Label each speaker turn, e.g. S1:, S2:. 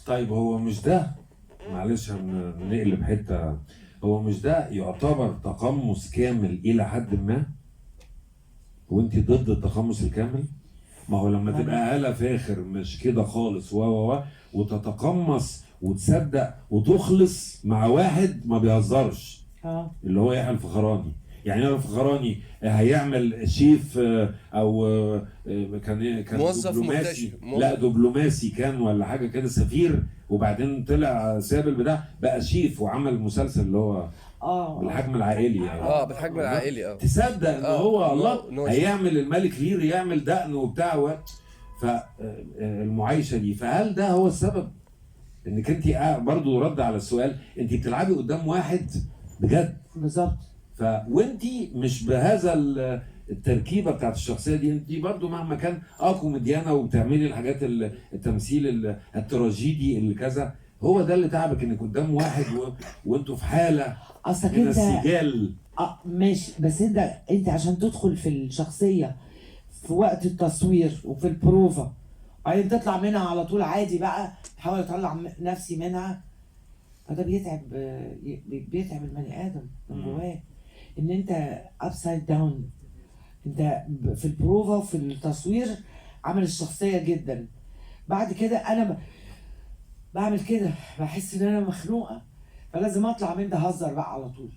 S1: طيب هو مش ده، معلش هنقلب حته، هو مش ده يعتبر تقمص كامل الى حد ما؟ وانت ضد التقمص الكامل؟ ما هو لما تبقى آلة فاخر مش كده خالص وتتقمص وتصدق وتخلص مع واحد ما بيهزرش اللي هو يحيى الفخراني. يعني يحيى الفخراني هيعمل شيف او كان
S2: موظف
S1: دبلوماسي،
S2: محتشم،
S1: لا دبلوماسي كان ولا حاجه كده، سفير، وبعدين طلع ساب البتاع بقى شيف وعمل مسلسل اللي هو بالحجم العائلي
S2: بالحجم العائلي.
S1: تصدق ان هو الله
S2: شيف.
S1: هيعمل الملك لير يعمل دقن وبتاع فالمعايشه دي، فهل ده هو السبب؟ انك انت برضو رد على السؤال، انت بتلعبي قدام واحد بجد
S3: بالظبط،
S1: وانت مش بهذا التركيبه بتاعت الشخصيه دي، انت برضو مهما كان كوميديانه وبتعملي الحاجات التمثيل التراجيدي اللي كذا، هو ده اللي تعبك انك قدام واحد وانتوا في حاله
S3: اصلك
S1: من السجال.
S3: ماشي، بس انت عشان تدخل في الشخصيه في وقت التصوير وفي البروفا بعدين تطلع منها على طول عادي بقى بحاول اطلع نفسي منها، فده بيتعب البني ادم من جواه. ان انت ابسايد داون، انت في البروفا وفي التصوير عامل الشخصيه جدا، بعد كده انا بعمل كده بحس ان انا مخنوقه، فلازم اطلع من ده هزر بقى على طول.